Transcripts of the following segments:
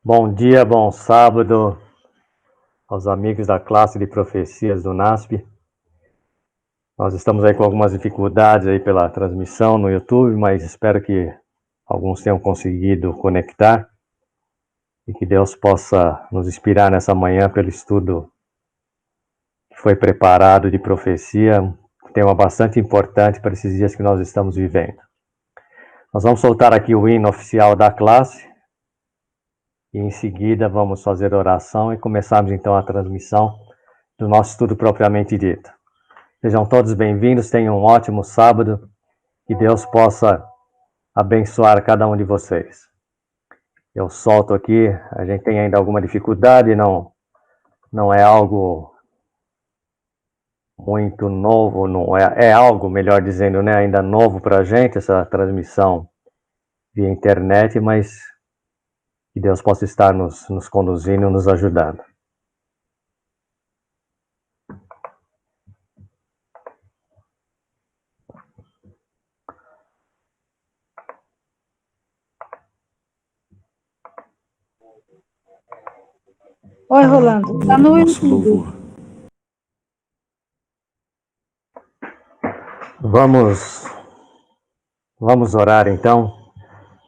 Bom dia, bom sábado aos amigos da classe de profecias do NASP. Nós estamos aí com algumas dificuldades aí pela transmissão no YouTube, mas espero que alguns tenham conseguido conectar e que Deus possa nos inspirar nessa manhã pelo estudo que foi preparado de profecia, um tema bastante importante para esses dias que nós estamos vivendo. Nós vamos soltar aqui o hino oficial da classe e em seguida vamos fazer oração e começarmos então a transmissão do nosso estudo propriamente dito. Sejam todos bem-vindos, tenham um ótimo sábado, que Deus possa abençoar cada um de vocês. Eu solto aqui, a gente tem ainda alguma dificuldade, não é algo muito novo, não é algo, melhor dizendo, né, ainda novo para a gente, essa transmissão via internet, mas que Deus possa estar nos conduzindo, nos ajudando. Oi, Rolando. Tá no YouTube. Vamos orar então.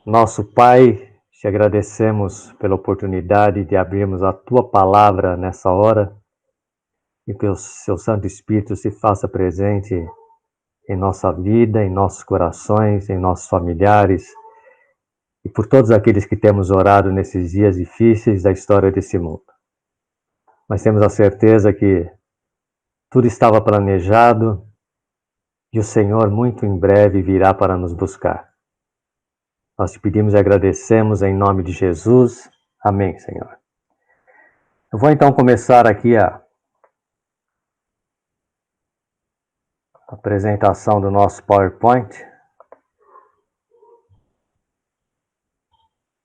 Nosso Pai, te agradecemos pela oportunidade de abrirmos a Tua Palavra nessa hora e que o Seu Santo Espírito se faça presente em nossa vida, em nossos corações, em nossos familiares e por todos aqueles que temos orado nesses dias difíceis da história desse mundo. Mas temos a certeza que tudo estava planejado e o Senhor muito em breve virá para nos buscar. Nós te pedimos e agradecemos em nome de Jesus. Amém, Senhor. Eu vou então começar aqui a apresentação do nosso PowerPoint,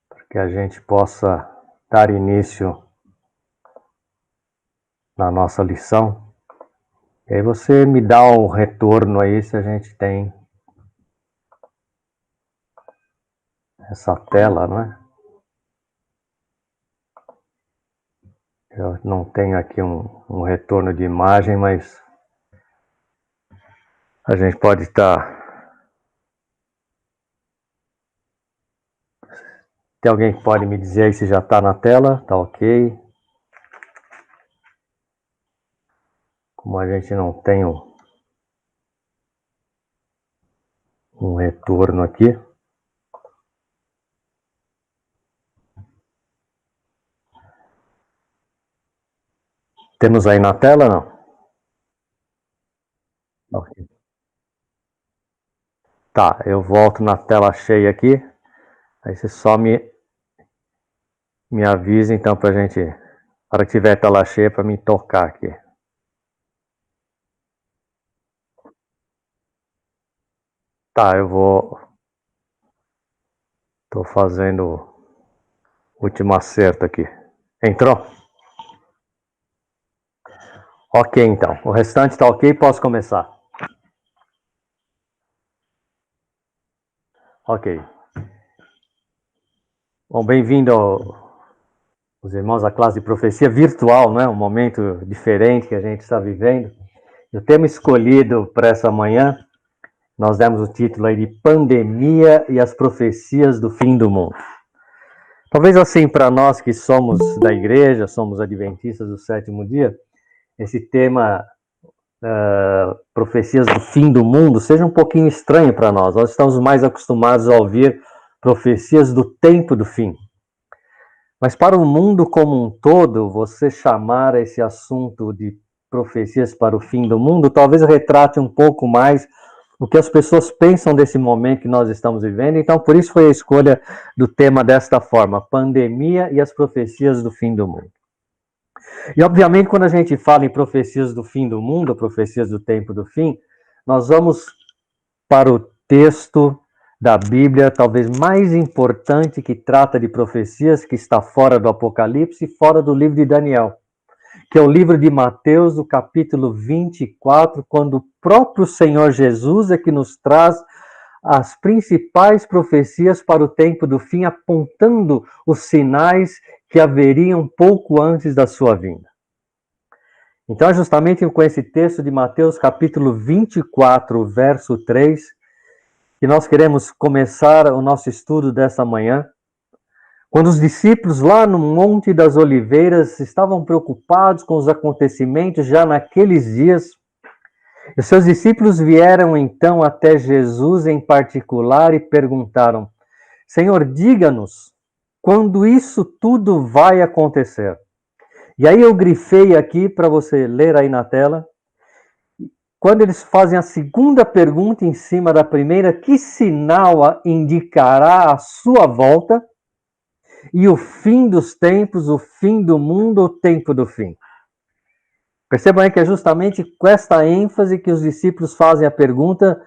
para que a gente possa dar início na nossa lição. E aí você me dá um retorno aí se a gente tem essa tela, não é? Eu não tenho aqui um retorno de imagem, mas a gente pode estar... Tem alguém que pode me dizer aí se já está na tela? Tá ok. Como a gente não tem um retorno aqui. Temos aí na tela, não? Ok. Tá, eu volto na tela cheia aqui. Aí você só me avisa então pra gente, para que tiver tela cheia, para me tocar aqui. Tá, eu vou... Tô fazendo o último acerto aqui. Entrou? Ok, então. O restante tá ok, posso começar? Ok. Bom, bem-vindo os irmãos da classe de profecia virtual, né? Um momento diferente que a gente está vivendo. O tema escolhido para essa manhã, nós demos o título aí de Pandemia e as Profecias do Fim do Mundo. Talvez assim, para nós que somos da igreja, somos adventistas do sétimo dia, esse tema, profecias do fim do mundo, seja um pouquinho estranho para nós. Nós estamos mais acostumados a ouvir profecias do tempo do fim. Mas para o mundo como um todo, você chamar esse assunto de profecias para o fim do mundo, talvez retrate um pouco mais o que as pessoas pensam desse momento que nós estamos vivendo. Então, por isso foi a escolha do tema desta forma, pandemia e as profecias do fim do mundo. E, obviamente, quando a gente fala em profecias do fim do mundo, profecias do tempo do fim, nós vamos para o texto da Bíblia, talvez mais importante que trata de profecias, que está fora do Apocalipse e fora do livro de Daniel, que é o livro de Mateus, do capítulo 24, quando o próprio Senhor Jesus é que nos traz as principais profecias para o tempo do fim, apontando os sinais que haveriam pouco antes da sua vinda. Então, é justamente com esse texto de Mateus, capítulo 24, verso 3, que nós queremos começar o nosso estudo desta manhã. Quando os discípulos lá no Monte das Oliveiras estavam preocupados com os acontecimentos já naqueles dias, os seus discípulos vieram então até Jesus em particular e perguntaram: Senhor, diga-nos, quando isso tudo vai acontecer? E aí eu grifei aqui para você ler aí na tela. Quando eles fazem a segunda pergunta em cima da primeira, que sinal indicará a sua volta e o fim dos tempos, o fim do mundo, o tempo do fim? Percebam aí que é justamente com esta ênfase que os discípulos fazem a pergunta: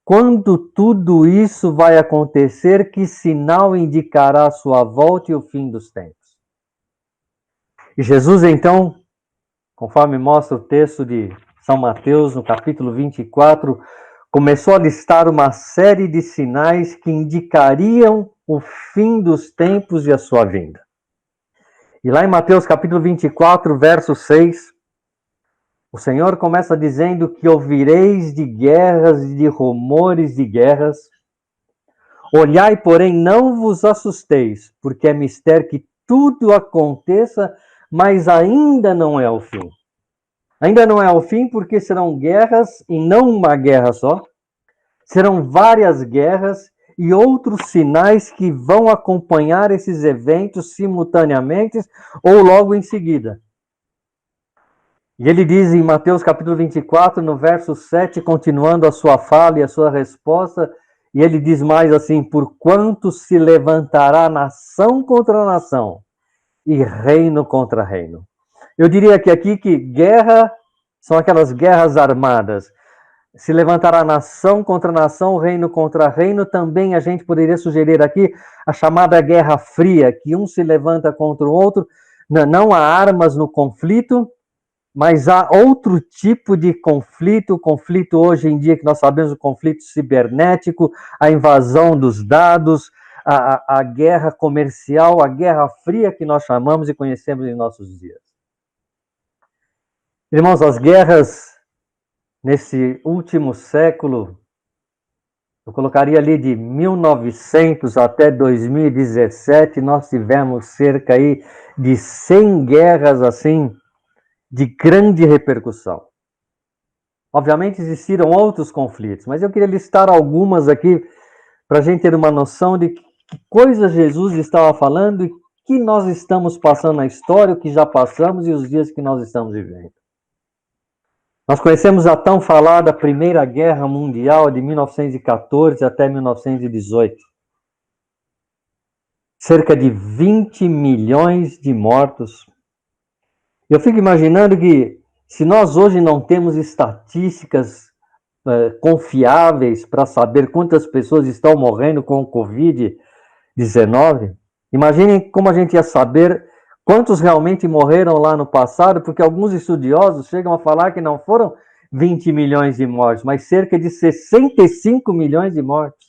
quando tudo isso vai acontecer, que sinal indicará a sua volta e o fim dos tempos? E Jesus, então, conforme mostra o texto de São Mateus, no capítulo 24, começou a listar uma série de sinais que indicariam o fim dos tempos e a sua vinda. E lá em Mateus, capítulo 24, verso 6, o Senhor começa dizendo que ouvireis de guerras e de rumores de guerras. Olhai, porém, não vos assusteis, porque é mister que tudo aconteça, mas ainda não é o fim. Ainda não é o fim porque serão guerras, e não uma guerra só. Serão várias guerras e outros sinais que vão acompanhar esses eventos simultaneamente ou logo em seguida. E ele diz em Mateus capítulo 24, no verso 7, continuando a sua fala e a sua resposta, e ele diz mais assim: porquanto se levantará nação contra nação e reino contra reino. Eu diria que aqui que guerra são aquelas guerras armadas. Se levantará nação contra nação, reino contra reino. Também a gente poderia sugerir aqui a chamada Guerra Fria, que um se levanta contra o outro. Não há armas no conflito, mas há outro tipo de conflito, o conflito hoje em dia que nós sabemos, o conflito cibernético, a invasão dos dados, a guerra comercial, a guerra fria que nós chamamos e conhecemos em nossos dias. Irmãos, as guerras nesse último século, eu colocaria ali de 1900 até 2017, nós tivemos cerca aí de 100 guerras assim, de grande repercussão. Obviamente existiram outros conflitos, mas eu queria listar algumas aqui para a gente ter uma noção de que coisas Jesus estava falando e que nós estamos passando na história, o que já passamos e os dias que nós estamos vivendo. Nós conhecemos a tão falada Primeira Guerra Mundial de 1914 até 1918. Cerca de 20 milhões de mortos. Eu fico imaginando que se nós hoje não temos estatísticas confiáveis para saber quantas pessoas estão morrendo com o Covid-19, imaginem como a gente ia saber quantos realmente morreram lá no passado, porque alguns estudiosos chegam a falar que não foram 20 milhões de mortes, mas cerca de 65 milhões de mortes.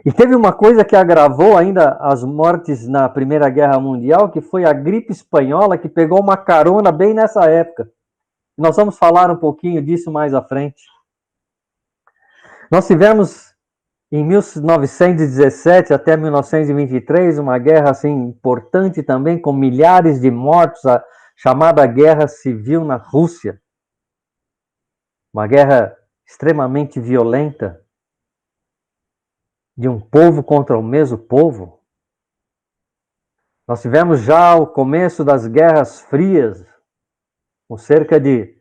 E teve uma coisa que agravou ainda as mortes na Primeira Guerra Mundial, que foi a gripe espanhola, que pegou uma carona bem nessa época. Nós vamos falar um pouquinho disso mais à frente. Nós tivemos, em 1917 até 1923, uma guerra assim, importante também, com milhares de mortos, a chamada Guerra Civil na Rússia. Uma guerra extremamente violenta, de um povo contra o mesmo povo. Nós tivemos já o começo das Guerras Frias, com cerca de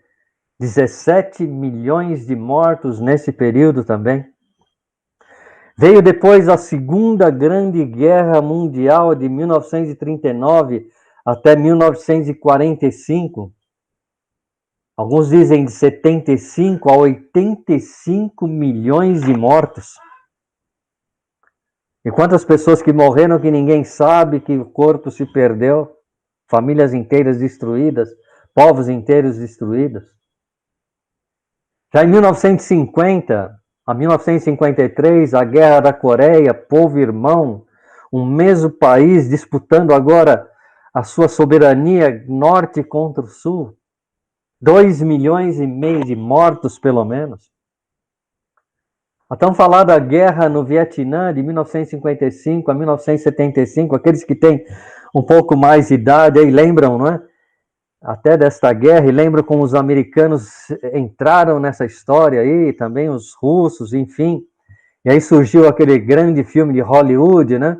17 milhões de mortos nesse período também. Veio depois a Segunda Grande Guerra Mundial de 1939 até 1945. Alguns dizem de 75 a 85 milhões de mortos. E quantas pessoas que morreram que ninguém sabe, que o corpo se perdeu, famílias inteiras destruídas, povos inteiros destruídos. Já em 1950 a 1953, a Guerra da Coreia, povo irmão, um mesmo país disputando agora a sua soberania norte contra o sul. 2,5 milhões de mortos, pelo menos. Então, falar da guerra no Vietnã de 1955 a 1975, aqueles que têm um pouco mais de idade aí lembram, não é? Até desta guerra, e lembram como os americanos entraram nessa história aí, também os russos, enfim. E aí surgiu aquele grande filme de Hollywood, né?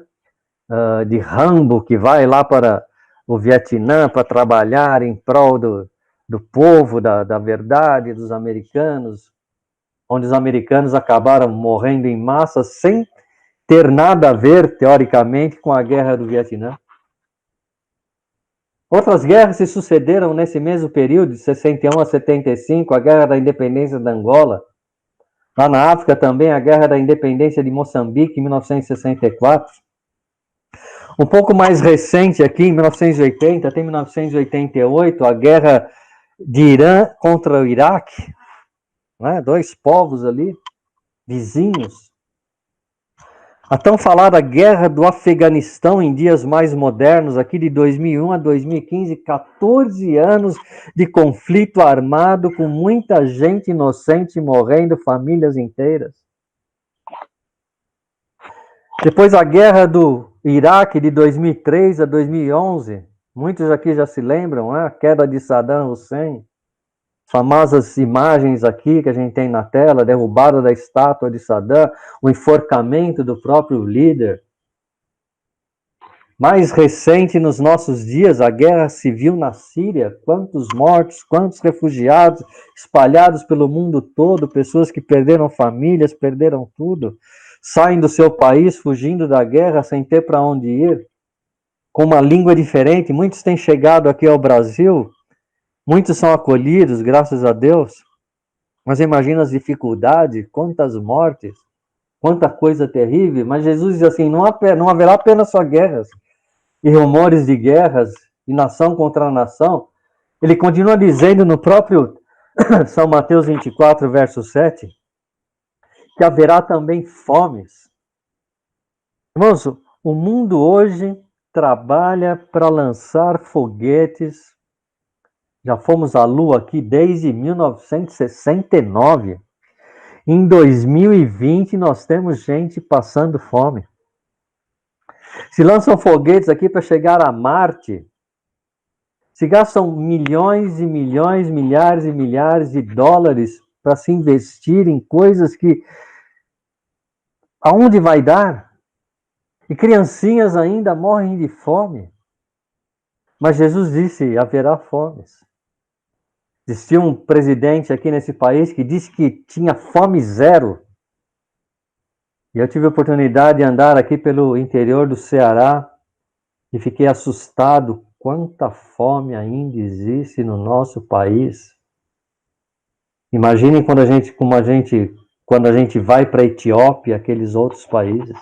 De Rambo, que vai lá para o Vietnã para trabalhar em prol do povo, da verdade, dos americanos, onde os americanos acabaram morrendo em massa sem ter nada a ver, teoricamente, com a guerra do Vietnã. Outras guerras se sucederam nesse mesmo período, de 61 a 75, a Guerra da Independência da Angola. Lá na África também, a Guerra da Independência de Moçambique, em 1964. Um pouco mais recente aqui, em 1980, até 1988, a Guerra de Irã contra o Iraque. Né? 2 povos ali, vizinhos. A tão falada Guerra do Afeganistão em dias mais modernos, aqui de 2001 a 2015, 14 anos de conflito armado com muita gente inocente morrendo, famílias inteiras. Depois a Guerra do Iraque de 2003 a 2011, muitos aqui já se lembram, né? A queda de Saddam Hussein. Famosas imagens aqui que a gente tem na tela, derrubada da estátua de Saddam, o enforcamento do próprio líder. Mais recente nos nossos dias, a guerra civil na Síria, quantos mortos, quantos refugiados espalhados pelo mundo todo, pessoas que perderam famílias, perderam tudo, saem do seu país fugindo da guerra sem ter para onde ir, com uma língua diferente. Muitos têm chegado aqui ao Brasil, muitos são acolhidos, graças a Deus, mas imagina as dificuldades, quantas mortes, quanta coisa terrível. Mas Jesus diz assim, não haverá apenas só guerras e rumores de guerras e nação contra nação. Ele continua dizendo no próprio São Mateus 24, verso 7, que haverá também fomes. Irmãos, o mundo hoje trabalha para lançar foguetes. Já fomos à Lua aqui desde 1969. Em 2020, nós temos gente passando fome. Se lançam foguetes aqui para chegar a Marte, se gastam milhões e milhões, milhares e milhares de dólares para se investir em coisas que... aonde vai dar? E criancinhas ainda morrem de fome. Mas Jesus disse, haverá fomes. Existia um presidente aqui nesse país que disse que tinha fome zero. E eu tive a oportunidade de andar aqui pelo interior do Ceará e fiquei assustado quanta fome ainda existe no nosso país. Imaginem quando a gente vai para a Etiópia, aqueles outros países,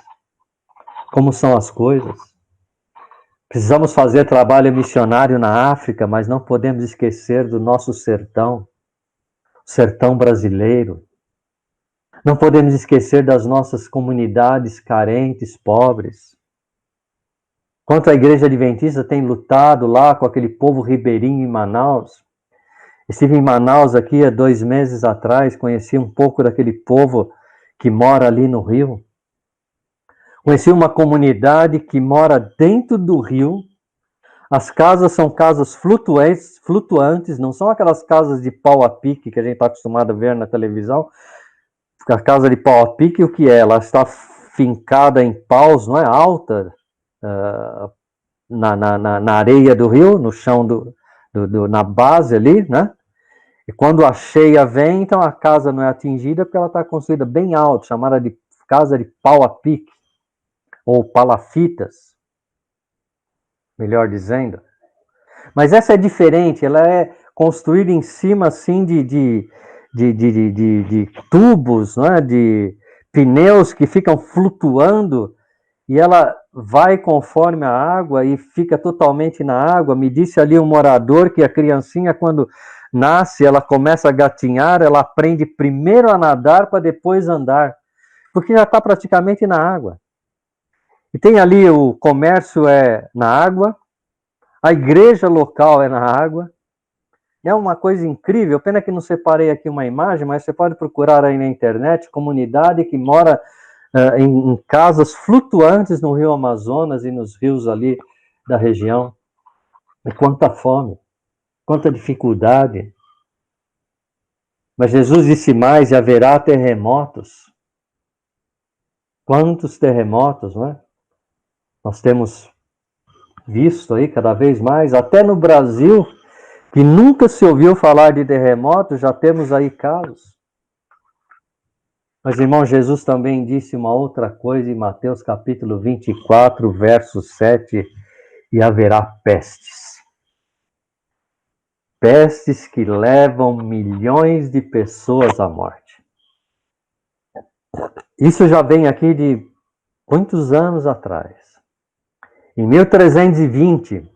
como são as coisas. Precisamos fazer trabalho missionário na África, mas não podemos esquecer do nosso sertão, o sertão brasileiro. Não podemos esquecer das nossas comunidades carentes, pobres. Quanto a Igreja Adventista tem lutado lá com aquele povo ribeirinho em Manaus. Estive em Manaus aqui há 2 meses atrás, conheci um pouco daquele povo que mora ali no rio. Conheci uma comunidade que mora dentro do rio. As casas são casas flutuantes, não são aquelas casas de pau a pique que a gente está acostumado a ver na televisão. A casa de pau a pique, o que é? Ela está fincada em paus, não é? Alta, na areia do rio, no chão, na base ali, né? E quando a cheia vem, então a casa não é atingida porque ela está construída bem alto, chamada de casa de pau a pique, ou palafitas, melhor dizendo. Mas essa é diferente, ela é construída em cima assim de tubos, né? De pneus que ficam flutuando, e ela vai conforme a água e fica totalmente na água. Me disse ali um morador que a criancinha, quando nasce, ela começa a gatinhar, ela aprende primeiro a nadar para depois andar, porque já está praticamente na água. E tem ali o comércio é na água, a igreja local é na água. É uma coisa incrível, pena que não separei aqui uma imagem, mas você pode procurar aí na internet, comunidade que mora em casas flutuantes no rio Amazonas e nos rios ali da região. E quanta fome, quanta dificuldade. Mas Jesus disse mais, e haverá terremotos. Quantos terremotos, não é? Nós temos visto aí cada vez mais, até no Brasil, que nunca se ouviu falar de terremoto, já temos aí casos. Mas, irmão, Jesus também disse uma outra coisa em Mateus capítulo 24, verso 7, e haverá pestes. Pestes que levam milhões de pessoas à morte. Isso já vem aqui de muitos anos atrás. Em 1320,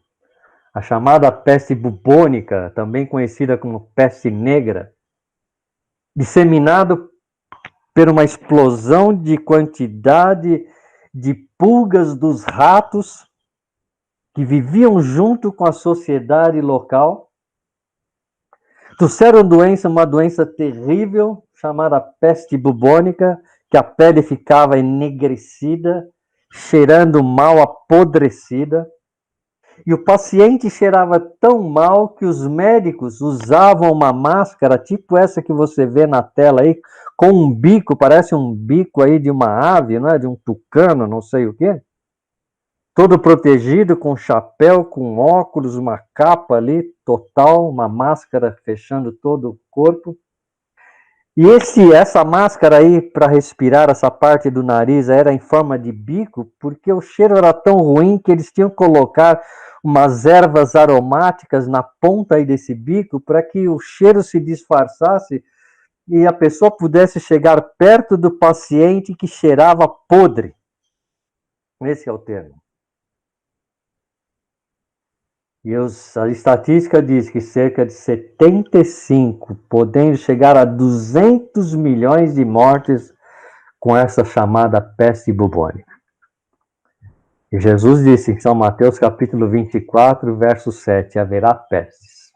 a chamada peste bubônica, também conhecida como peste negra, disseminado por uma explosão de quantidade de pulgas dos ratos que viviam junto com a sociedade local, trouxeram uma doença terrível, chamada peste bubônica, que a pele ficava enegrecida, cheirando mal, apodrecida, e o paciente cheirava tão mal que os médicos usavam uma máscara, tipo essa que você vê na tela aí, com um bico, parece um bico aí de uma ave, não é? De um tucano, não sei o quê. Todo protegido, com chapéu, com óculos, uma capa ali, total, uma máscara fechando todo o corpo. E essa máscara aí, para respirar essa parte do nariz, era em forma de bico, porque o cheiro era tão ruim que eles tinham que colocar umas ervas aromáticas na ponta aí desse bico, para que o cheiro se disfarçasse e a pessoa pudesse chegar perto do paciente que cheirava podre. Esse é o termo. E a estatística diz que cerca de 75, podendo chegar a 200 milhões de mortes com essa chamada peste bubônica. E Jesus disse em São Mateus capítulo 24, verso 7, haverá pestes.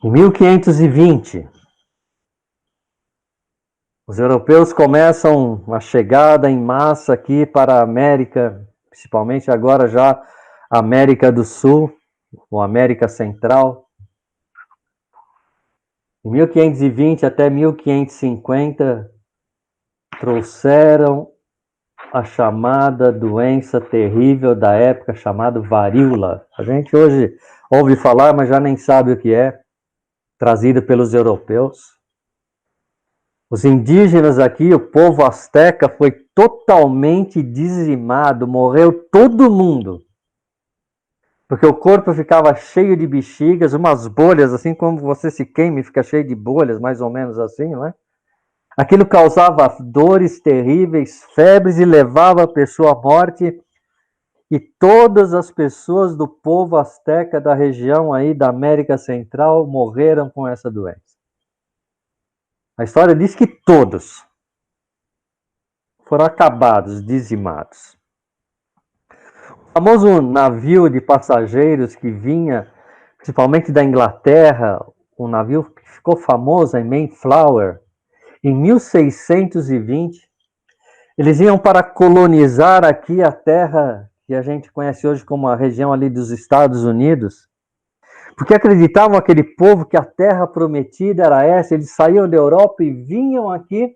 Em 1520, os europeus começam a chegada em massa aqui para a América, principalmente agora já a América do Sul, ou América Central. Em 1520 até 1550, trouxeram a chamada doença terrível da época, chamada varíola. A gente hoje ouve falar, mas já nem sabe o que é, trazida pelos europeus. Os indígenas aqui, o povo asteca, foi totalmente dizimado, morreu todo mundo. Porque o corpo ficava cheio de bexigas, umas bolhas, assim como você se queima e fica cheio de bolhas, mais ou menos assim, não é? Aquilo causava dores terríveis, febres e levava a pessoa à morte. E todas as pessoas do povo asteca da região aí da América Central morreram com essa doença. A história diz que todos foram acabados, dizimados. O famoso navio de passageiros que vinha, principalmente da Inglaterra, um navio que ficou famoso, em Mayflower, em 1620, eles iam para colonizar aqui a terra que a gente conhece hoje como a região ali dos Estados Unidos, porque acreditavam aquele povo que a terra prometida era essa, eles saíam da Europa e vinham aqui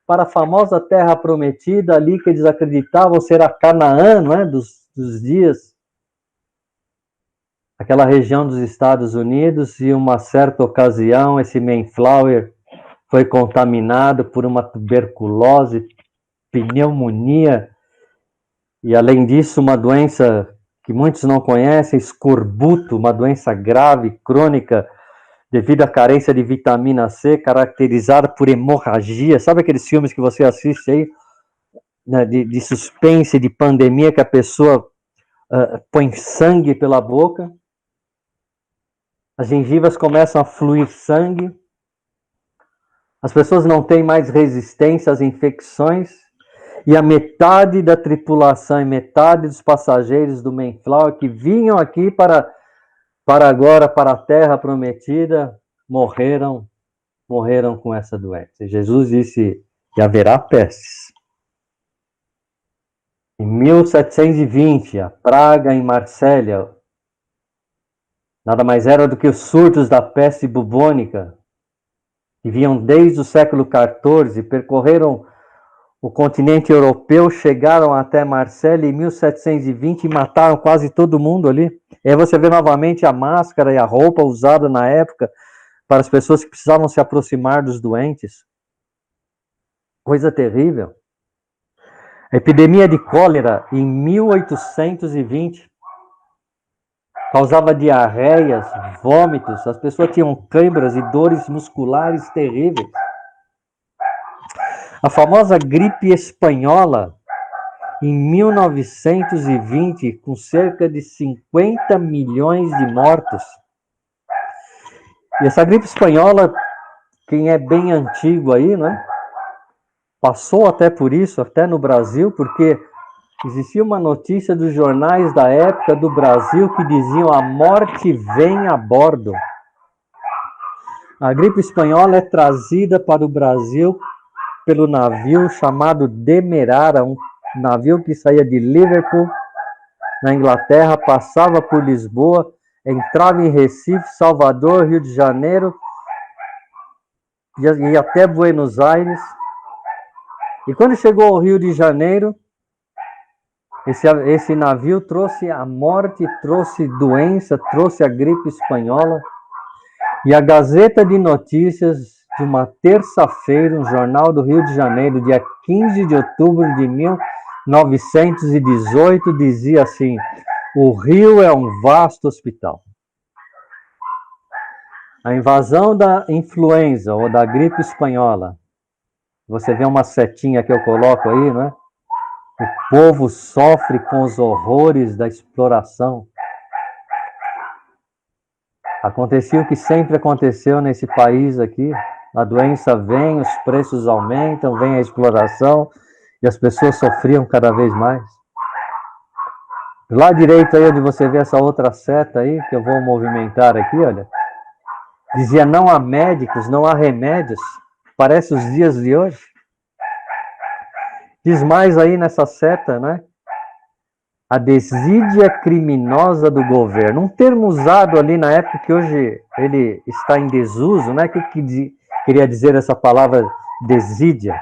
para a famosa terra prometida ali que eles acreditavam ser a Canaã, não é? dos dias, aquela região dos Estados Unidos, e uma certa ocasião esse Mayflower foi contaminado por uma tuberculose, pneumonia, e além disso uma doença que muitos não conhecem, escorbuto, uma doença grave, crônica, devido à carência de vitamina C, caracterizada por hemorragia. Sabe aqueles filmes que você assiste aí, né, de suspense, de pandemia, que a pessoa põe sangue pela boca, as gengivas começam a fluir sangue, as pessoas não têm mais resistência às infecções, E a metade da tripulação e metade dos passageiros do Mayflower que vinham aqui para a Terra Prometida, morreram com essa doença. Jesus disse que haverá pestes. Em 1720, a praga em Marsella, nada mais era do que os surtos da peste bubônica, que vinham desde o século XIV, percorreram o continente europeu, chegaram até Marsella em 1720 e mataram quase todo mundo ali. E aí você vê novamente a máscara e a roupa usada na época para as pessoas que precisavam se aproximar dos doentes. Coisa terrível. A epidemia de cólera em 1820 causava diarreias, vômitos, as pessoas tinham câimbras e dores musculares terríveis. A famosa gripe espanhola, em 1920, com cerca de 50 milhões de mortos. E essa gripe espanhola, quem é bem antigo aí, né? Passou até por isso, até no Brasil, porque existia uma notícia dos jornais da época do Brasil que diziam: a morte vem a bordo. A gripe espanhola é trazida para o Brasil pelo navio chamado Demerara, um navio que saía de Liverpool, na Inglaterra, passava por Lisboa, entrava em Recife, Salvador, Rio de Janeiro, e até Buenos Aires. E quando chegou ao Rio de Janeiro, esse navio trouxe a morte, trouxe doença, trouxe a gripe espanhola. E a Gazeta de Notícias, de uma terça-feira, um jornal do Rio de Janeiro, dia 15 de outubro de 1918, dizia assim: o Rio é um vasto hospital. A invasão da influenza ou da gripe espanhola, você vê uma setinha que eu coloco aí, não é? O povo sofre com os horrores da exploração. Acontecia o que sempre aconteceu nesse país aqui. A doença vem, os preços aumentam, vem a exploração e as pessoas sofriam cada vez mais. Do lado direito aí, onde você vê essa outra seta aí, que eu vou movimentar aqui, olha. Dizia: não há médicos, não há remédios. Parece os dias de hoje. Diz mais aí nessa seta, né? A desídia criminosa do governo. Um termo usado ali na época que hoje ele está em desuso, né? O que queria dizer essa palavra desídia?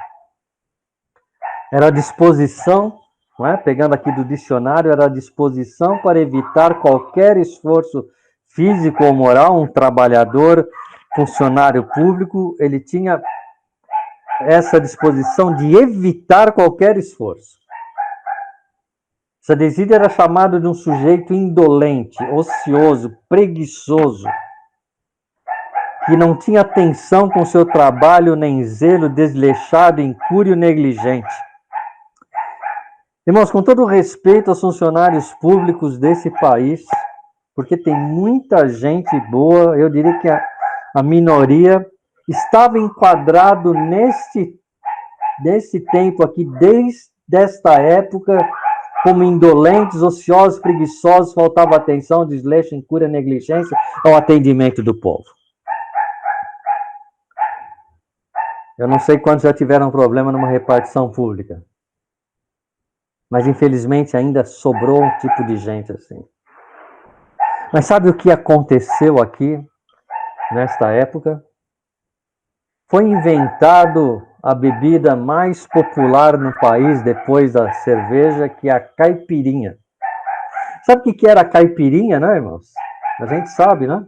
Era a disposição, não é? Pegando aqui do dicionário, era a disposição para evitar qualquer esforço físico ou moral. Um trabalhador, funcionário público, ele tinha essa disposição de evitar qualquer esforço. Essa desídia era chamada de um sujeito indolente, ocioso, preguiçoso, que não tinha atenção com seu trabalho, nem zelo, desleixado, incúrio, negligente. Irmãos, com todo respeito aos funcionários públicos desse país, porque tem muita gente boa, eu diria que a minoria estava enquadrado nesse tempo aqui, desde esta época, como indolentes, ociosos, preguiçosos, faltava atenção, desleixo, incúria, negligência ao atendimento do povo. Eu não sei quantos já tiveram problema numa repartição pública, mas infelizmente ainda sobrou um tipo de gente assim. Mas sabe o que aconteceu aqui, nesta época? Foi inventado a bebida mais popular no país depois da cerveja, que é a caipirinha. Sabe o que era a caipirinha, né, irmãos? A gente sabe, né?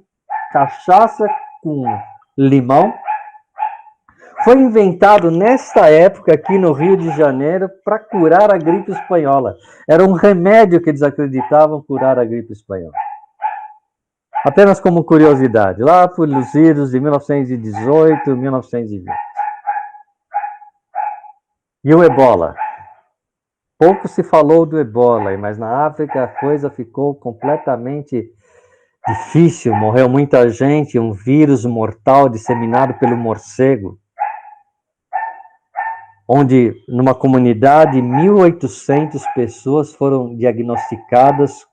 Cachaça com limão. Foi inventado nesta época aqui no Rio de Janeiro para curar a gripe espanhola. Era um remédio que eles acreditavam curar a gripe espanhola. Apenas como curiosidade, lá por os idos de 1918, 1920. E o ebola? Pouco se falou do ebola, mas na África a coisa ficou completamente difícil. Morreu muita gente, um vírus mortal disseminado pelo morcego. onde numa comunidade 1.800 pessoas foram diagnosticadas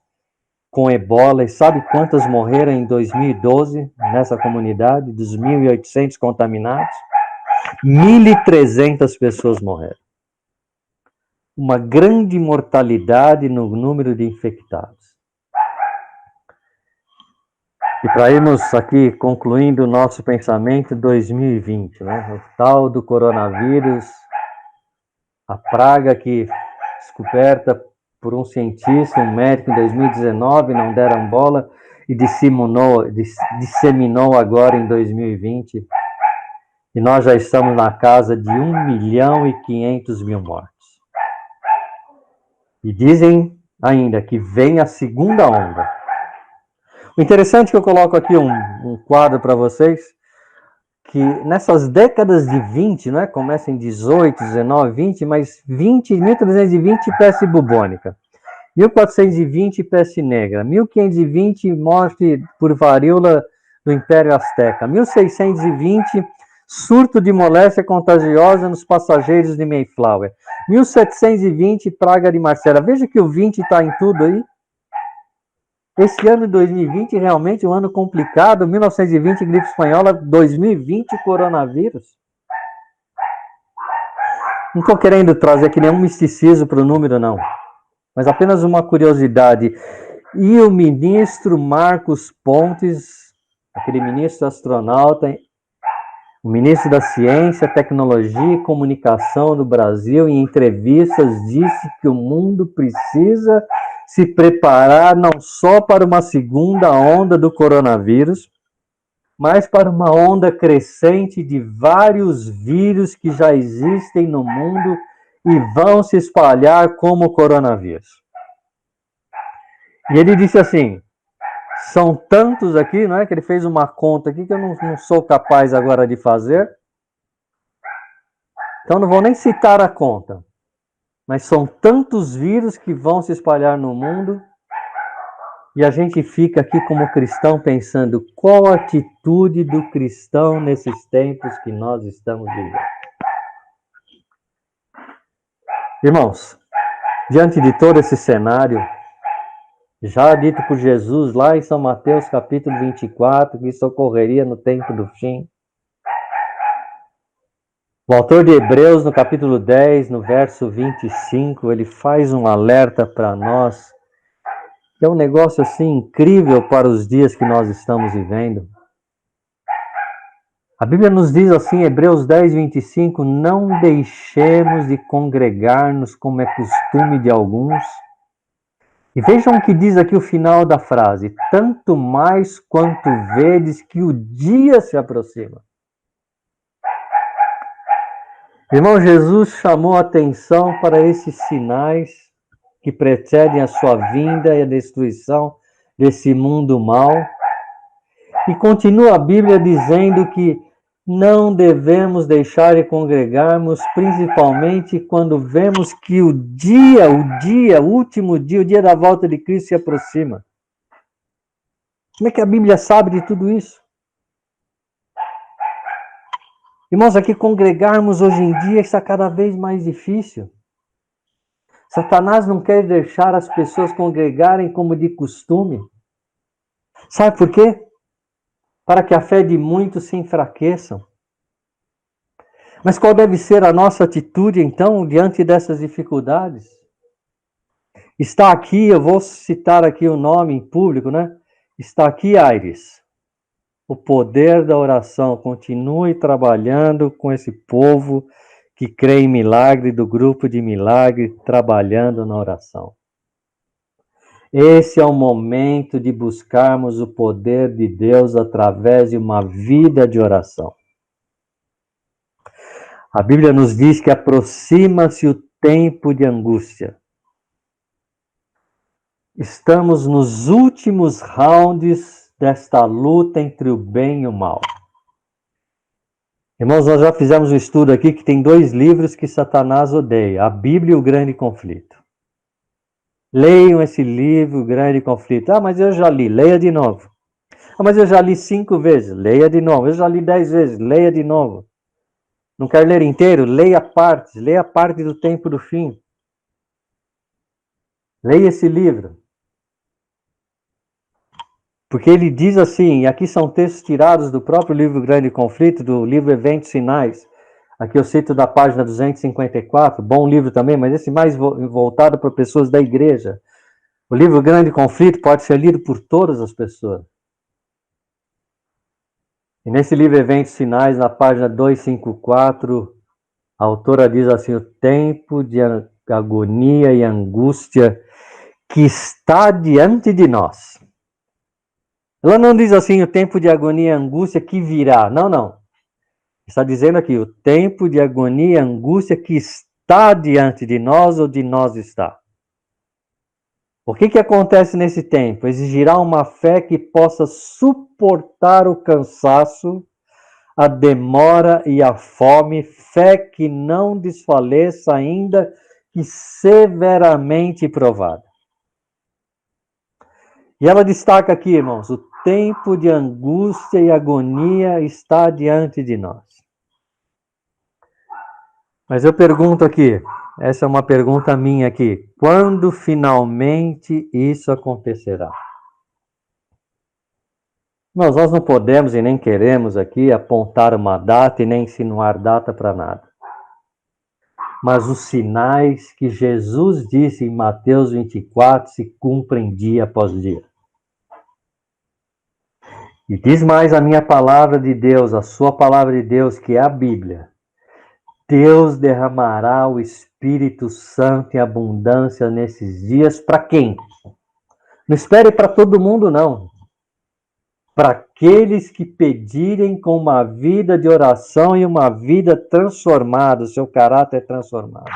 com ebola. E sabe quantas morreram em 2012 nessa comunidade, dos 1.800 contaminados? 1.300 pessoas morreram. Uma grande mortalidade no número de infectados. E para irmos aqui concluindo o nosso pensamento 2020, né? O tal do coronavírus, a praga que descoberta por um cientista, um médico em 2019, não deram bola e disseminou agora em 2020. E nós já estamos na casa de 1.500.000 mortos. E dizem ainda que vem a segunda onda. O interessante é que eu coloco aqui um quadro para vocês, que nessas décadas de 20, né, começa em 18, 19, 20, mas 1320 peste bubônica, 1420 peste negra, 1520 morte por varíola do Império Azteca, 1620 surto de moléstia contagiosa nos passageiros de Mayflower, 1720 praga de Marcela. Veja que o 20 está em tudo aí. Esse ano de 2020 realmente é um ano complicado. 1920 gripe espanhola, 2020 coronavírus. Não estou querendo trazer aqui nenhum misticismo para o número, não. Mas apenas uma curiosidade. E o ministro Marcos Pontes, aquele ministro astronauta, o ministro da Ciência, Tecnologia e Comunicação do Brasil, em entrevistas, disse que o mundo precisa se preparar não só para uma segunda onda do coronavírus, mas para uma onda crescente de vários vírus que já existem no mundo e vão se espalhar como o coronavírus. E ele disse assim, são tantos aqui, não é? Que ele fez uma conta aqui que eu não sou capaz agora de fazer. Então não vou nem citar a conta. Mas são tantos vírus que vão se espalhar no mundo e a gente fica aqui como cristão pensando qual a atitude do cristão nesses tempos que nós estamos vivendo. Irmãos, diante de todo esse cenário, já dito por Jesus lá em São Mateus capítulo 24, que isso ocorreria no tempo do fim, o autor de Hebreus, no capítulo 10, no verso 25, ele faz um alerta para nós, que é um negócio assim incrível para os dias que nós estamos vivendo. A Bíblia nos diz assim, Hebreus 10, 25, não deixemos de congregar-nos como é costume de alguns. E vejam o que diz aqui o final da frase, tanto mais quanto vedes que o dia se aproxima. Irmão, Jesus chamou a atenção para esses sinais que precedem a sua vinda e a destruição desse mundo mau. E continua a Bíblia dizendo que não devemos deixar de congregarmos, principalmente quando vemos que o último dia, o dia da volta de Cristo se aproxima. Como é que a Bíblia sabe de tudo isso? Irmãos, aqui congregarmos hoje em dia está cada vez mais difícil. Satanás não quer deixar as pessoas congregarem como de costume. Sabe por quê? Para que a fé de muitos se enfraqueçam. Mas qual deve ser a nossa atitude, então, diante dessas dificuldades? Está aqui, eu vou citar aqui o nome em público, né? Está aqui, Aires. O poder da oração. Continue trabalhando com esse povo que crê em milagre, do grupo de milagre, trabalhando na oração. Esse é o momento de buscarmos o poder de Deus através de uma vida de oração. A Bíblia nos diz que aproxima-se o tempo de angústia. Estamos nos últimos rounds desta luta entre o bem e o mal. Irmãos, nós já fizemos um estudo aqui que tem 2 livros que Satanás odeia, a Bíblia e o Grande Conflito. Leiam esse livro, o Grande Conflito. Ah, mas eu já li, leia de novo. Ah, mas eu já li 5 vezes, leia de novo. Eu já li 10 vezes, leia de novo. Não quer ler inteiro? Leia partes, leia parte do tempo do fim. Leia esse livro. Porque ele diz assim, e aqui são textos tirados do próprio livro Grande Conflito, do livro Eventos Sinais. Aqui eu cito da página 254, bom livro também, mas esse mais voltado para pessoas da igreja. O livro Grande Conflito pode ser lido por todas as pessoas. E nesse livro Eventos Sinais, na página 254, a autora diz assim, o tempo de agonia e angústia que está diante de nós. Ela não diz assim, o tempo de agonia e angústia que virá. Não, não. Está dizendo aqui, o tempo de agonia e angústia que está diante de nós ou de nós está. O que acontece nesse tempo? Exigirá uma fé que possa suportar o cansaço, a demora e a fome, fé que não desfaleça ainda que severamente provada. E ela destaca aqui, irmãos, o tempo de angústia e agonia está diante de nós. Mas eu pergunto aqui, essa é uma pergunta minha aqui, quando finalmente isso acontecerá? Nós não podemos e nem queremos aqui apontar uma data e nem insinuar data para nada. Mas os sinais que Jesus disse em Mateus 24 se cumprem dia após dia. E diz mais a minha palavra de Deus, a sua palavra de Deus, que é a Bíblia. Deus derramará o Espírito Santo em abundância nesses dias. Para quem? Não espere para todo mundo, não. Para aqueles que pedirem com uma vida de oração e uma vida transformada, o seu caráter transformado.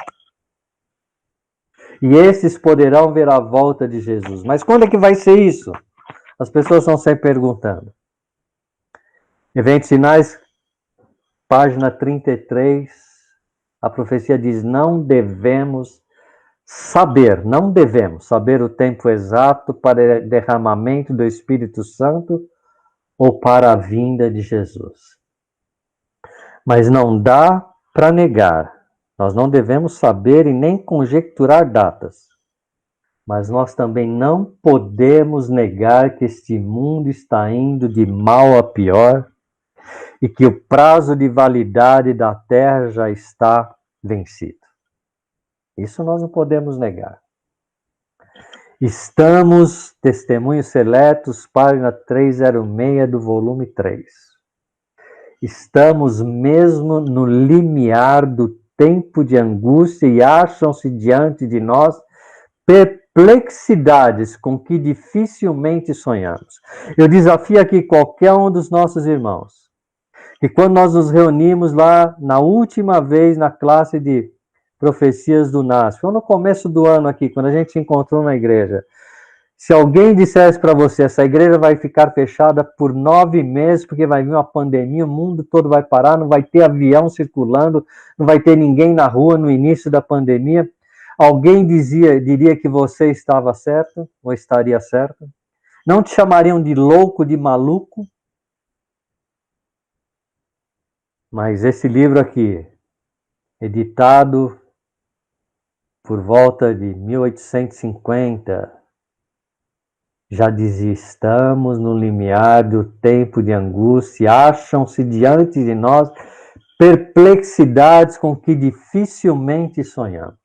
E esses poderão ver a volta de Jesus. Mas quando é que vai ser isso? As pessoas estão sempre perguntando. Eventos Sinais, página 33, a profecia diz, não devemos saber o tempo exato para o derramamento do Espírito Santo ou para a vinda de Jesus. Mas não dá para negar, nós não devemos saber e nem conjecturar datas. Mas nós também não podemos negar que este mundo está indo de mal a pior e que o prazo de validade da Terra já está vencido. Isso nós não podemos negar. Estamos, Testemunhos Seletos, página 306 do volume 3. Estamos mesmo no limiar do tempo de angústia e acham-se diante de nós perplexidades com que dificilmente sonhamos. Eu desafio aqui qualquer um dos nossos irmãos, que quando nós nos reunimos lá na última vez na classe de profecias do NASP, ou no começo do ano aqui, quando a gente se encontrou na igreja, se alguém dissesse para você, essa igreja vai ficar fechada por 9 meses, porque vai vir uma pandemia, o mundo todo vai parar, não vai ter avião circulando, não vai ter ninguém na rua no início da pandemia, alguém diria que você estava certo, ou estaria certo? Não te chamariam de louco, de maluco? Mas esse livro aqui, editado por volta de 1850, já dizia, estamos no limiar do tempo de angústia, acham-se diante de nós perplexidades com que dificilmente sonhamos.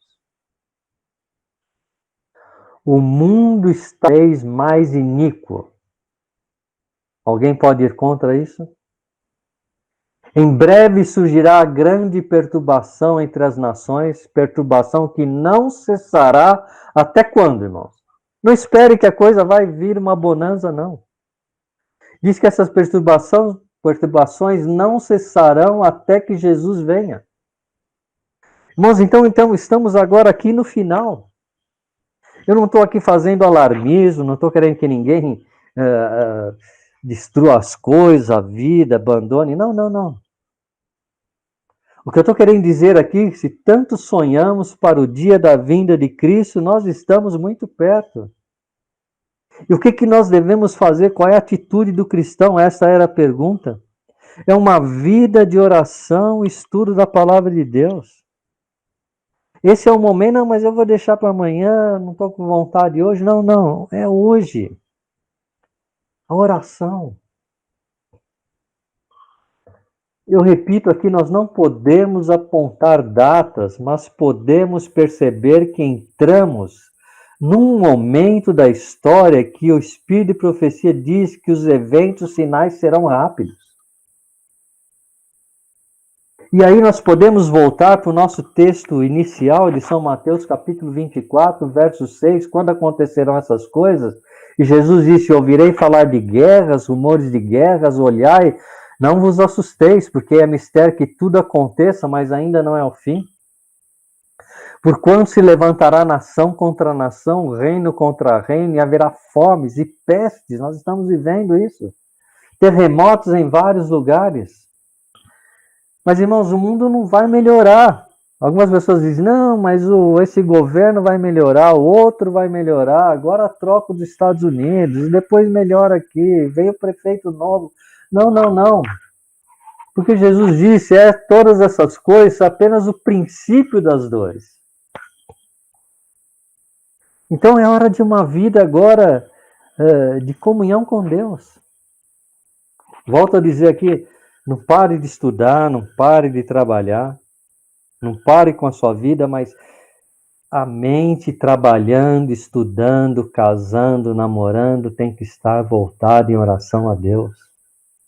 O mundo está cada vez mais iníquo. Alguém pode ir contra isso? Em breve surgirá a grande perturbação entre as nações, perturbação que não cessará até quando, irmãos? Não espere que a coisa vai vir uma bonança, não. Diz que essas perturbações não cessarão até que Jesus venha. Irmãos, então estamos agora aqui no final. Eu não estou aqui fazendo alarmismo, não estou querendo que ninguém destrua as coisas, a vida, abandone. Não, não, não. O que eu estou querendo dizer aqui, se tanto sonhamos para o dia da vinda de Cristo, nós estamos muito perto. E o que nós devemos fazer? Qual é a atitude do cristão? Essa era a pergunta. É uma vida de oração, estudo da palavra de Deus. Esse é o momento, não, mas eu vou deixar para amanhã, não estou com vontade hoje. Não, não, é hoje. A oração. Eu repito aqui, nós não podemos apontar datas, mas podemos perceber que entramos num momento da história que o Espírito de Profecia diz que os eventos finais serão rápidos. E aí nós podemos voltar para o nosso texto inicial de São Mateus, capítulo 24, verso 6, quando acontecerão essas coisas, e Jesus disse, ouvirei falar de guerras, rumores de guerras, olhai, não vos assusteis, porque é mistério que tudo aconteça, mas ainda não é o fim. Porquanto se levantará nação contra nação, reino contra reino, e haverá fomes e pestes, nós estamos vivendo isso. Terremotos em vários lugares. Mas, irmãos, o mundo não vai melhorar. Algumas pessoas dizem, não, mas esse governo vai melhorar, o outro vai melhorar, agora troca dos Estados Unidos, depois melhora aqui, veio o prefeito novo. Não, não, não. Porque Jesus disse, todas essas coisas, apenas o princípio das dores. Então é hora de uma vida agora de comunhão com Deus. Volto a dizer aqui, não pare de estudar, não pare de trabalhar, não pare com a sua vida, mas a mente trabalhando, estudando, casando, namorando, tem que estar voltada em oração a Deus.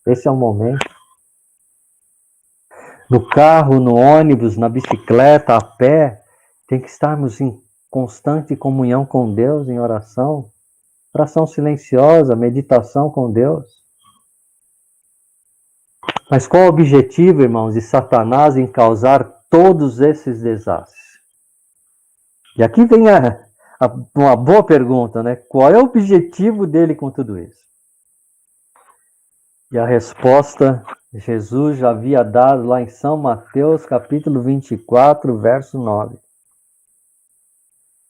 Esse é o momento. No carro, no ônibus, na bicicleta, a pé, tem que estarmos em constante comunhão com Deus, em oração silenciosa, meditação com Deus. Mas qual o objetivo, irmãos, de Satanás em causar todos esses desastres? E aqui vem uma boa pergunta, né? Qual é o objetivo dele com tudo isso? E a resposta, Jesus já havia dado lá em São Mateus, capítulo 24, verso 9.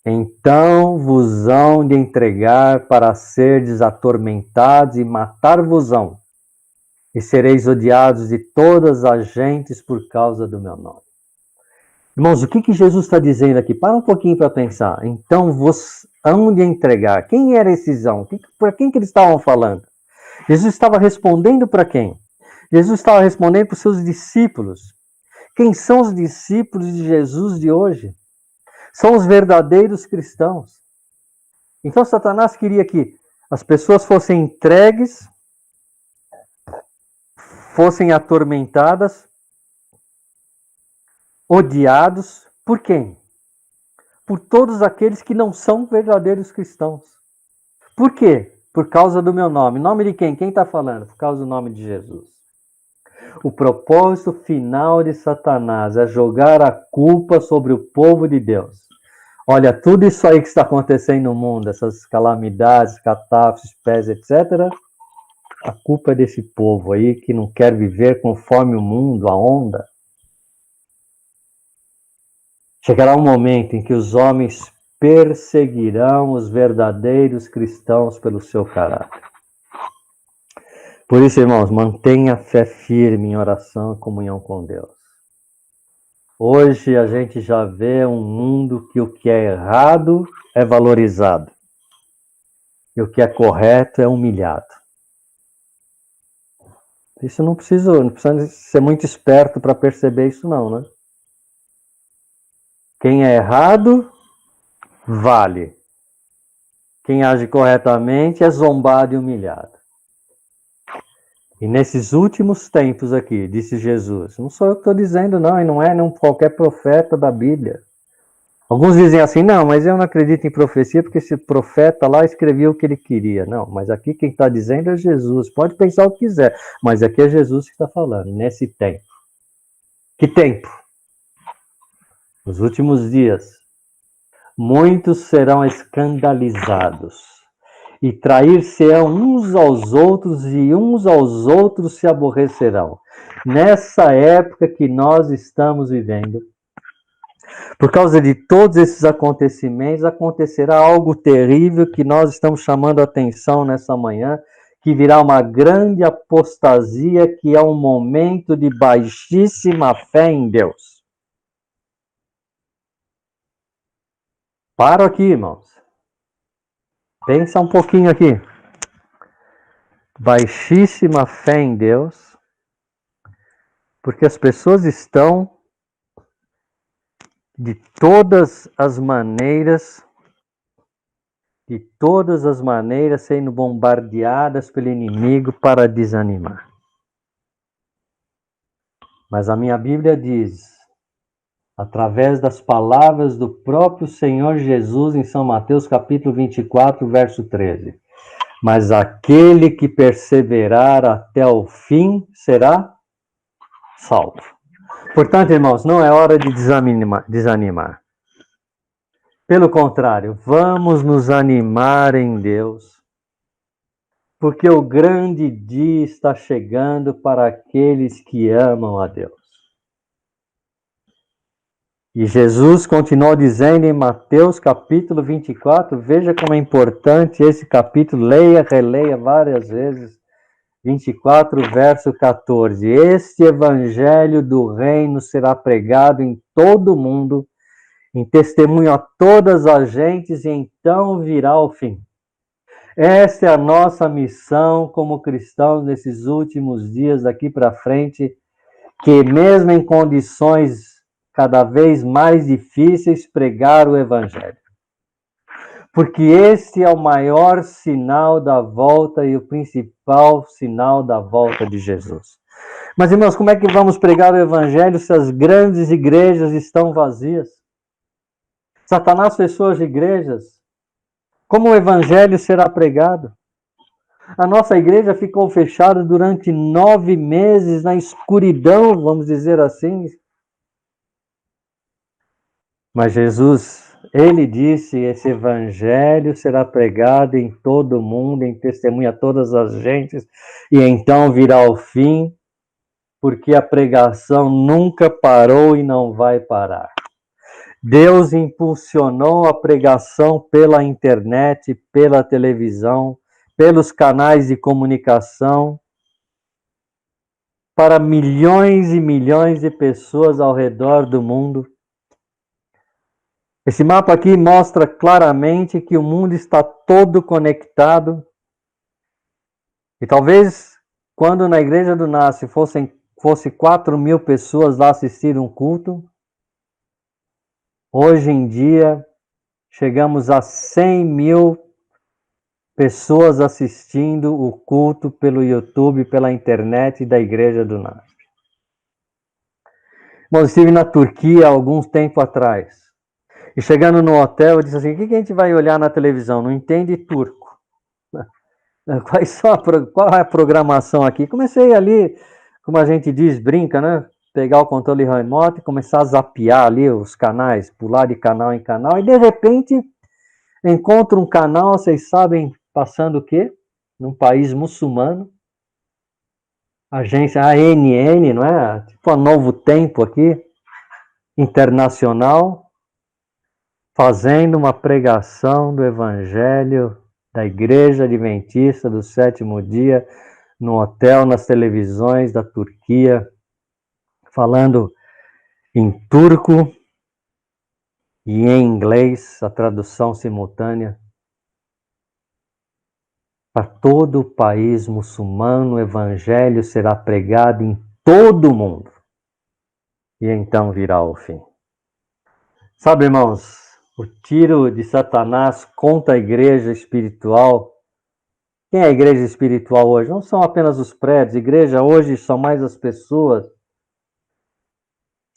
Então vos hão de entregar para serdes atormentados e matar-vos-ão, e sereis odiados de todas as gentes por causa do meu nome. Irmãos, o que Jesus está dizendo aqui? Para um pouquinho para pensar. Então vos hão de entregar. Quem era esses hão? Para quem que eles estavam falando? Jesus estava respondendo para quem? Jesus estava respondendo para os seus discípulos. Quem são os discípulos de Jesus de hoje? São os verdadeiros cristãos. Então Satanás queria que as pessoas fossem entregues, fossem atormentadas, odiados, por quem? Por todos aqueles que não são verdadeiros cristãos. Por quê? Por causa do meu nome. Nome de quem? Quem está falando? Por causa do nome de Jesus. O propósito final de Satanás é jogar a culpa sobre o povo de Deus. Olha, tudo isso aí que está acontecendo no mundo, essas calamidades, catástrofes, pestes, etc., a culpa é desse povo aí que não quer viver conforme o mundo, a onda. Chegará um momento em que os homens perseguirão os verdadeiros cristãos pelo seu caráter. Por isso, irmãos, mantenha a fé firme em oração e comunhão com Deus. Hoje a gente já vê um mundo que o que é errado é valorizado e o que é correto é humilhado. Isso não precisa ser muito esperto para perceber isso não, né? Quem é errado, vale. Quem age corretamente é zombado e humilhado. E nesses últimos tempos aqui, disse Jesus, não sou eu que estou dizendo não, e não é qualquer profeta da Bíblia. Alguns dizem assim, não, mas eu não acredito em profecia porque esse profeta lá escrevia o que ele queria. Não, mas aqui quem está dizendo é Jesus. Pode pensar o que quiser, mas aqui é Jesus que está falando, nesse tempo. Que tempo? Nos últimos dias, muitos serão escandalizados e trair-se-ão uns aos outros e uns aos outros se aborrecerão. Nessa época que nós estamos vivendo, por causa de todos esses acontecimentos, acontecerá algo terrível que nós estamos chamando a atenção nessa manhã, que virá uma grande apostasia, que é um momento de baixíssima fé em Deus. Paro aqui, irmãos. Pensa um pouquinho aqui. Baixíssima fé em Deus, porque as pessoas estão de todas as maneiras sendo bombardeadas pelo inimigo para desanimar. Mas a minha Bíblia diz, através das palavras do próprio Senhor Jesus em São Mateus capítulo 24, verso 13, mas aquele que perseverar até o fim será salvo. Portanto, irmãos, não é hora de desanimar. Pelo contrário, vamos nos animar em Deus, porque o grande dia está chegando para aqueles que amam a Deus. E Jesus continuou dizendo em Mateus capítulo 24, veja como é importante esse capítulo, leia, releia várias vezes, 24, verso 14. Este evangelho do reino será pregado em todo o mundo, em testemunho a todas as gentes, e então virá o fim. Esta é a nossa missão como cristãos nesses últimos dias daqui para frente, que mesmo em condições cada vez mais difíceis, pregar o evangelho. Porque este é o maior sinal da volta e o principal sinal da volta de Jesus. Mas, irmãos, como é que vamos pregar o evangelho se as grandes igrejas estão vazias? Satanás fechou as igrejas. Como o evangelho será pregado? A nossa igreja ficou fechada durante 9 meses na escuridão, vamos dizer assim. Mas Jesus, ele disse, esse evangelho será pregado em todo o mundo, em testemunho a todas as gentes, e então virá o fim, porque a pregação nunca parou e não vai parar. Deus impulsionou a pregação pela internet, pela televisão, pelos canais de comunicação, para milhões e milhões de pessoas ao redor do mundo. Esse mapa aqui mostra claramente que o mundo está todo conectado. E talvez, quando na Igreja do Nasce fosse 4.000 pessoas lá assistir um culto, hoje em dia chegamos a 100.000 pessoas assistindo o culto pelo YouTube, pela internet da Igreja do Nasce. Bom, eu estive na Turquia há algum tempo atrás. E chegando no hotel, eu disse assim, o que a gente vai olhar na televisão? Não entende turco. Qual é a programação aqui? Comecei ali, como a gente diz, brinca, né? Pegar o controle remoto e começar a zapear ali os canais, pular de canal em canal. E de repente, encontro um canal, vocês sabem, passando o quê? Num país muçulmano. Agência ANN, não é? Tipo a Novo Tempo aqui, internacional, fazendo uma pregação do Evangelho da Igreja Adventista do Sétimo Dia, no hotel, nas televisões da Turquia, falando em turco e em inglês, a tradução simultânea. Para todo o país muçulmano, o Evangelho será pregado em todo o mundo. E então virá o fim. Sabe, irmãos, o tiro de Satanás contra a igreja espiritual. Quem é a igreja espiritual hoje? Não são apenas os prédios. Igreja hoje são mais as pessoas.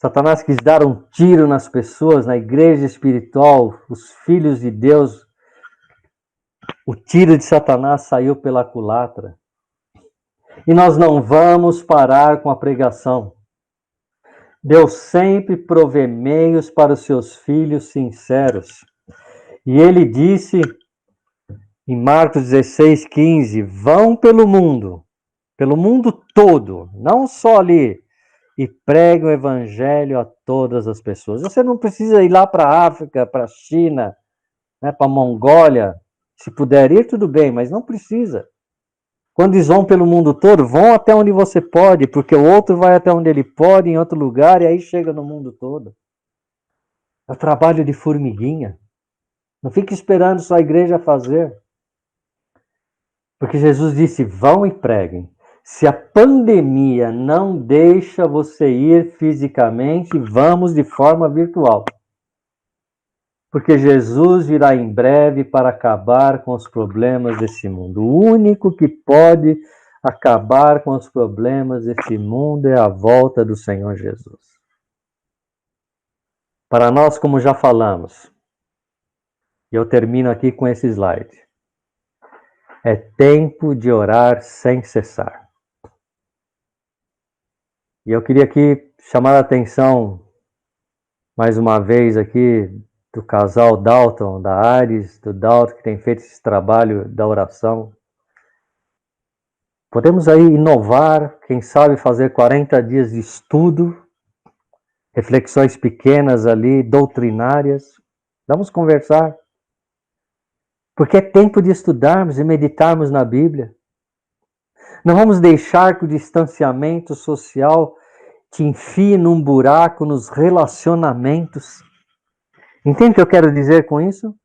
Satanás quis dar um tiro nas pessoas, na igreja espiritual, os filhos de Deus. O tiro de Satanás saiu pela culatra. E nós não vamos parar com a pregação. Deus sempre provê meios para os seus filhos sinceros. E ele disse em Marcos 16:15, vão pelo mundo todo, não só ali, e preguem o evangelho a todas as pessoas. Você não precisa ir lá para a África, para a China, né, para a Mongólia. Se puder ir, tudo bem, mas não precisa. Quando eles vão pelo mundo todo, vão até onde você pode, porque o outro vai até onde ele pode, em outro lugar, e aí chega no mundo todo. É o trabalho de formiguinha. Não fique esperando só a igreja fazer. Porque Jesus disse, vão e preguem. Se a pandemia não deixa você ir fisicamente, vamos de forma virtual. Porque Jesus virá em breve para acabar com os problemas desse mundo. O único que pode acabar com os problemas desse mundo é a volta do Senhor Jesus. Para nós, como já falamos, e eu termino aqui com esse slide, é tempo de orar sem cessar. E eu queria aqui chamar a atenção, mais uma vez aqui, do casal Dalton, da Ares, do Dalton, que tem feito esse trabalho da oração. Podemos aí inovar, quem sabe fazer 40 dias de estudo, reflexões pequenas ali, doutrinárias. Vamos conversar. Porque é tempo de estudarmos e meditarmos na Bíblia. Não vamos deixar que o distanciamento social te enfie num buraco nos relacionamentos. Entende o que eu quero dizer com isso?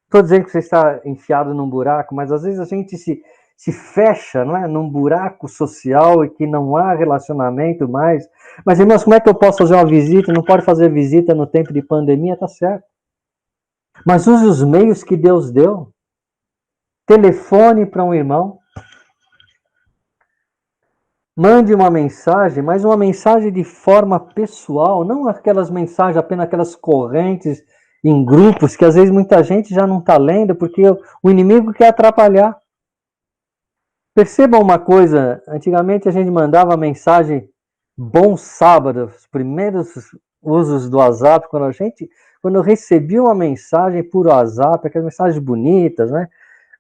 Estou dizendo que você está enfiado num buraco, mas às vezes a gente se fecha, não é? Num buraco social e que não há relacionamento mais. Mas, irmãos, como é que eu posso fazer uma visita? Não pode fazer visita no tempo de pandemia, tá certo. Mas use os meios que Deus deu. Telefone para um irmão. Mande uma mensagem, mas uma mensagem de forma pessoal, não aquelas mensagens, apenas aquelas correntes em grupos que às vezes muita gente já não está lendo porque o inimigo quer atrapalhar. Percebam uma coisa, antigamente a gente mandava mensagem bom sábado, os primeiros usos do WhatsApp, quando eu recebia uma mensagem por WhatsApp, aquelas mensagens bonitas, né,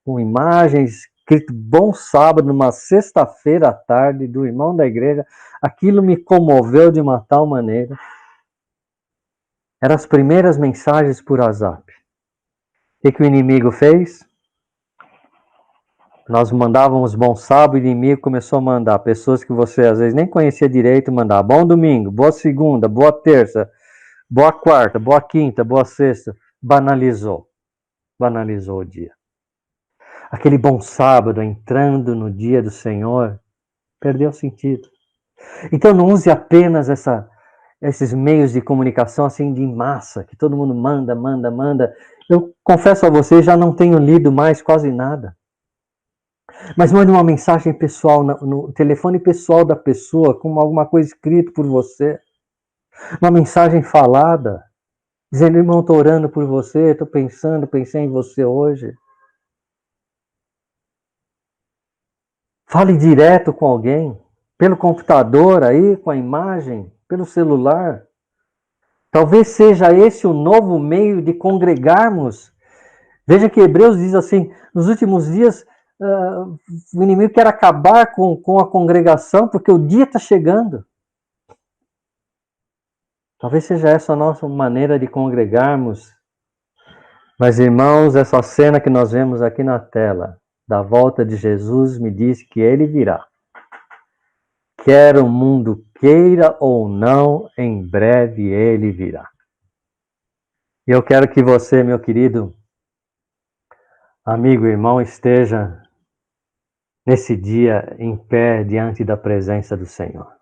com imagens, escrito bom sábado, numa sexta-feira à tarde, do irmão da igreja, aquilo me comoveu de uma tal maneira. Eram as primeiras mensagens por WhatsApp. O que o inimigo fez? Nós mandávamos bom sábado, o inimigo começou a mandar pessoas que você às vezes nem conhecia direito, mandar bom domingo, boa segunda, boa terça, boa quarta, boa quinta, boa sexta. Banalizou o dia. Aquele bom sábado entrando no dia do Senhor, perdeu sentido. Então não use apenas esses meios de comunicação assim de massa, que todo mundo manda. Eu confesso a vocês, já não tenho lido mais quase nada. Mas mande uma mensagem pessoal, no telefone pessoal da pessoa, com alguma coisa escrita por você. Uma mensagem falada, dizendo, irmão, estou orando por você, estou pensei em você hoje. Fale direto com alguém, pelo computador aí, com a imagem, pelo celular. Talvez seja esse o novo meio de congregarmos. Veja que Hebreus diz assim, nos últimos dias, o inimigo quer acabar com a congregação, porque o dia está chegando. Talvez seja essa a nossa maneira de congregarmos. Mas, irmãos, essa cena que nós vemos aqui na tela, da volta de Jesus, me diz que ele virá. Quer o mundo queira ou não, em breve ele virá. E eu quero que você, meu querido amigo, irmão, esteja nesse dia em pé diante da presença do Senhor.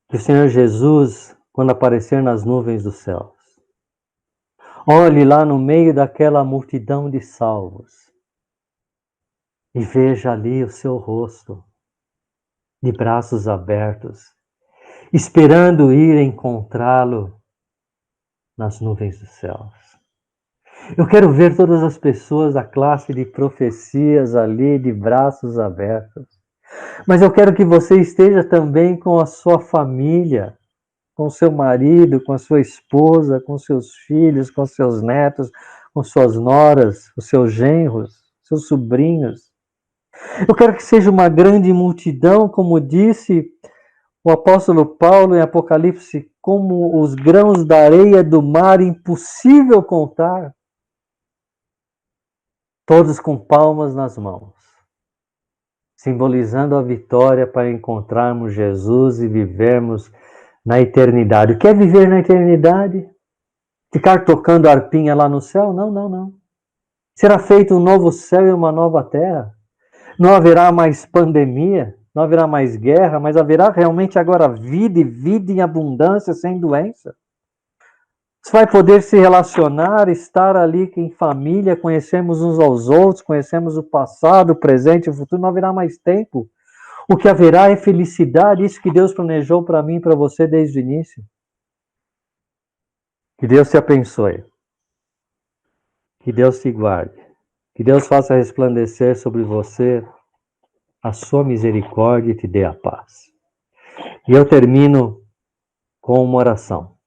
Que o Senhor Jesus, quando aparecer nas nuvens dos céus, olhe lá no meio daquela multidão de salvos e veja ali o seu rosto, de braços abertos, esperando ir encontrá-lo nas nuvens dos céus. Eu quero ver todas as pessoas da classe de profecias ali, de braços abertos. Mas eu quero que você esteja também com a sua família, com seu marido, com a sua esposa, com seus filhos, com seus netos, com suas noras, os seus genros, seus sobrinhos. Eu quero que seja uma grande multidão, como disse o apóstolo Paulo em Apocalipse, como os grãos da areia do mar, impossível contar. todos com palmas nas mãos, simbolizando a vitória para encontrarmos Jesus e vivermos na eternidade. Quer viver na eternidade? Ficar tocando arpinha lá no céu? Não, não, não. Será feito um novo céu e uma nova terra. Não haverá mais pandemia, não haverá mais guerra, mas haverá realmente agora vida e vida em abundância, sem doença. Você vai poder se relacionar, estar ali em família, conhecemos uns aos outros, conhecemos o passado, o presente e o futuro, não haverá mais tempo. O que haverá é felicidade, isso que Deus planejou para mim e para você desde o início. Que Deus te abençoe. Que Deus te guarde. Que Deus faça resplandecer sobre você a sua misericórdia e te dê a paz. E eu termino com uma oração.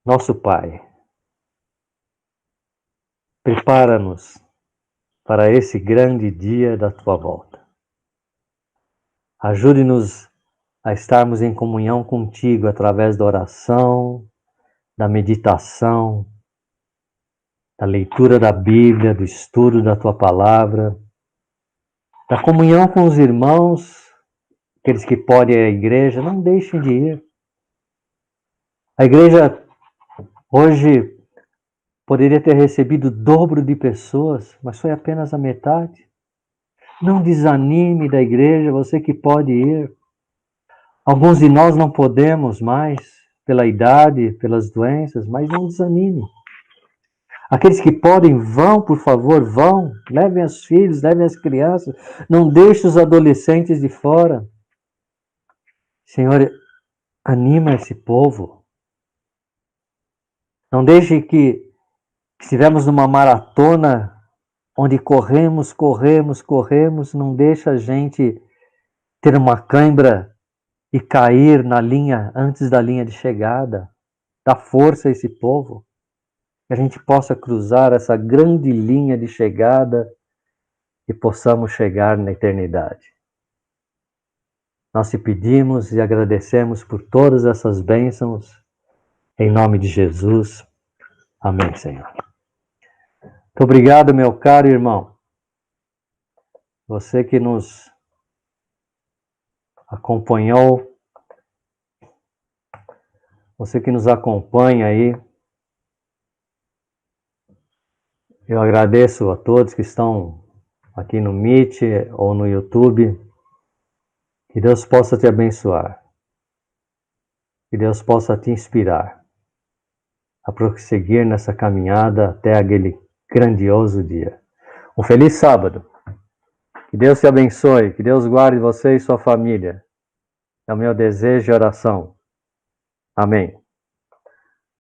Nosso Pai, prepara-nos para esse grande dia da tua volta. Ajude-nos a estarmos em comunhão contigo através da oração, da meditação, da leitura da Bíblia, do estudo da tua palavra, da comunhão com os irmãos, aqueles que podem ir à igreja, não deixem de ir. A igreja hoje poderia ter recebido o dobro de pessoas, mas foi apenas a metade. Não desanime da igreja, você que pode ir. Alguns de nós não podemos mais, pela idade, pelas doenças, mas não desanime. Aqueles que podem, vão, por favor, vão. Levem os filhos, levem as crianças. Não deixe os adolescentes de fora. Senhor, anima esse povo. Não deixe que estivemos numa maratona onde corremos, não deixa a gente ter uma cãibra e cair na linha, antes da linha de chegada. Dá força a esse povo. Que a gente possa cruzar essa grande linha de chegada e possamos chegar na eternidade. Nós te pedimos e agradecemos por todas essas bênçãos, em nome de Jesus. Amém, Senhor. Muito obrigado, meu caro irmão. Você que nos acompanhou, você que nos acompanha aí. Eu agradeço a todos que estão aqui no Meet ou no YouTube. Que Deus possa te abençoar. Que Deus possa te inspirar a prosseguir nessa caminhada até aquele grandioso dia. Um feliz sábado. Que Deus te abençoe. Que Deus guarde você e sua família. É o meu desejo e oração. Amém.